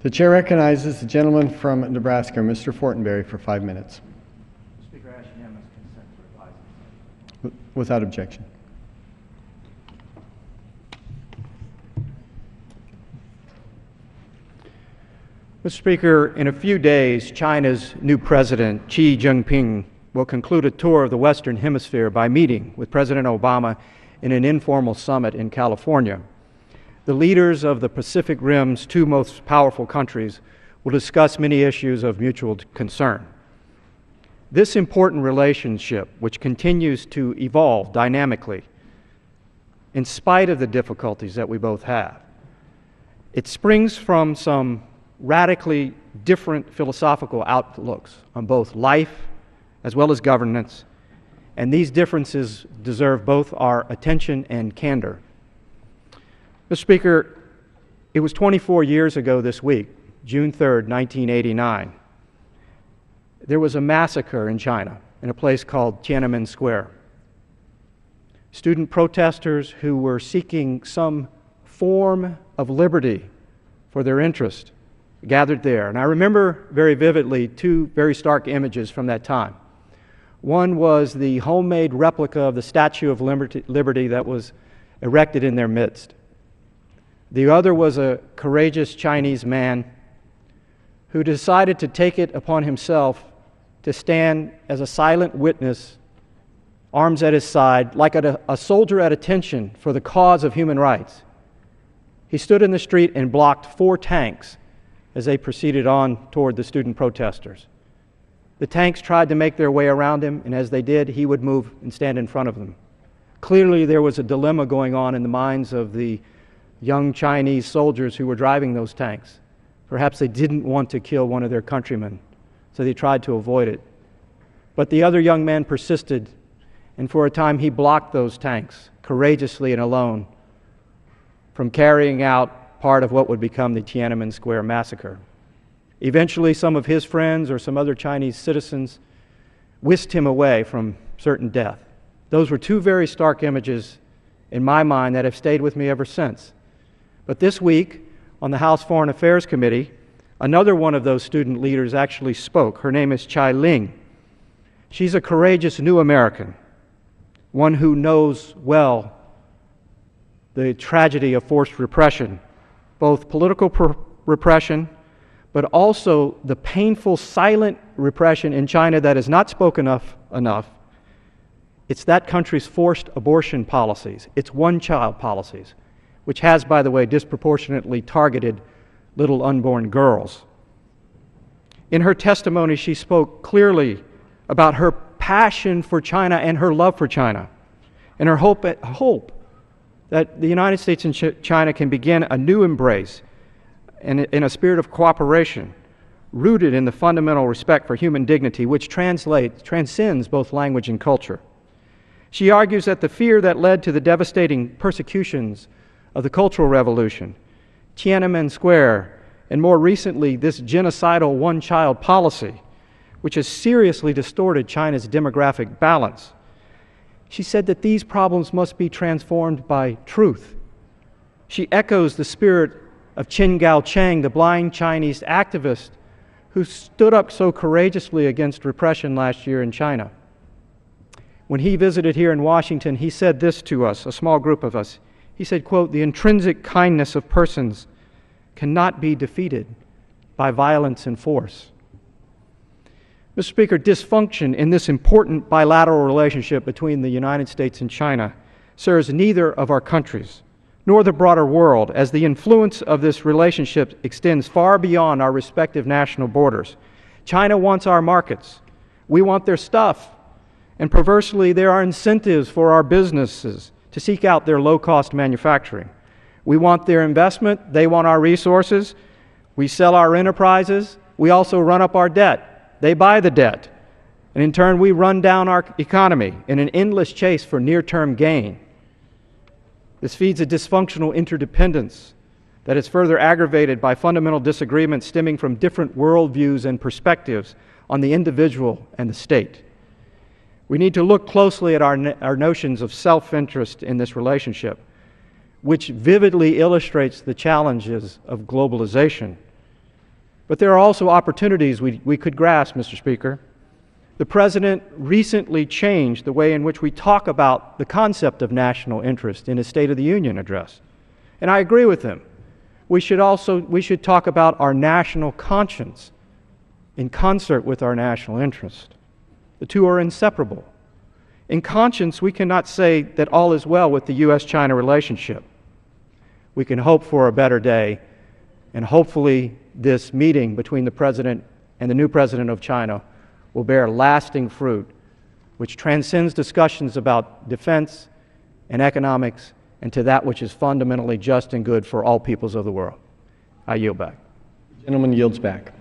The chair recognizes the gentleman from Nebraska, Mr. Fortenberry, for 5 minutes. Speaker, I ask unanimous consent for advisement. Without objection. Mr. Speaker, in a few days, China's new president, Xi Jinping, will conclude a tour of the Western Hemisphere by meeting with President Obama in an informal summit in California. The leaders of the Pacific Rim's two most powerful countries will discuss many issues of mutual concern. This important relationship, which continues to evolve dynamically, in spite of the difficulties that we both have, it springs from some radically different philosophical outlooks on both life as well as governance, and these differences deserve both our attention and candor. Mr. Speaker, it was 24 years ago this week, June 3rd, 1989. There was a massacre in China in a place called Tiananmen Square. Student protesters who were seeking some form of liberty for their interest gathered there. And I remember very vividly two very stark images from that time. One was the homemade replica of the Statue of Liberty that was erected in their midst. The other was a courageous Chinese man who decided to take it upon himself to stand as a silent witness, arms at his side, like a soldier at attention for the cause of human rights. He stood in the street and blocked 4 tanks as they proceeded on toward the student protesters. The tanks tried to make their way around him, and as they did, he would move and stand in front of them. Clearly, there was a dilemma going on in the minds of the young Chinese soldiers who were driving those tanks. Perhaps they didn't want to kill one of their countrymen, so they tried to avoid it. But the other young man persisted, and for a time he blocked those tanks, courageously and alone, from carrying out part of what would become the Tiananmen Square massacre. Eventually, some of his friends or some other Chinese citizens whisked him away from certain death. Those were two very stark images in my mind that have stayed with me ever since. But this week, on the House Foreign Affairs Committee, another one of those student leaders actually spoke. Her name is Chai Ling. She's a courageous new American, one who knows well the tragedy of forced repression, both political repression, but also the painful silent repression in China that is not spoken of enough. It's that country's forced abortion policies, its one-child policies, which has, by the way, disproportionately targeted little unborn girls. In her testimony, she spoke clearly about her passion for China and her love for China, and her hope that the United States and China can begin a new embrace in a spirit of cooperation, rooted in the fundamental respect for human dignity, which transcends both language and culture. She argues that the fear that led to the devastating persecutions of the Cultural Revolution, Tiananmen Square, and more recently, this genocidal one-child policy, which has seriously distorted China's demographic balance. She said that these problems must be transformed by truth. She echoes the spirit of Chen Gaocheng, the blind Chinese activist who stood up so courageously against repression last year in China. When he visited here in Washington, he said this to us, a small group of us. He said, quote, "The intrinsic kindness of persons cannot be defeated by violence and force." Mr. Speaker, dysfunction in this important bilateral relationship between the United States and China serves neither of our countries, nor the broader world, as the influence of this relationship extends far beyond our respective national borders. China wants our markets. We want their stuff. And perversely, there are incentives for our businesses to seek out their low-cost manufacturing. We want their investment. They want our resources. We sell our enterprises. We also run up our debt. They buy the debt. And in turn, we run down our economy in an endless chase for near-term gain. This feeds a dysfunctional interdependence that is further aggravated by fundamental disagreements stemming from different worldviews and perspectives on the individual and the state. We need to look closely at our notions of self-interest in this relationship, which vividly illustrates the challenges of globalization. But there are also opportunities we could grasp, Mr. Speaker. The President recently changed the way in which we talk about the concept of national interest in his State of the Union address. And I agree with him. We should talk about our national conscience in concert with our national interest. The two are inseparable. In conscience, we cannot say that all is well with the U.S.-China relationship. We can hope for a better day, and hopefully this meeting between the President and the new President of China will bear lasting fruit, which transcends discussions about defense and economics and to that which is fundamentally just and good for all peoples of the world. I yield back. The gentleman yields back.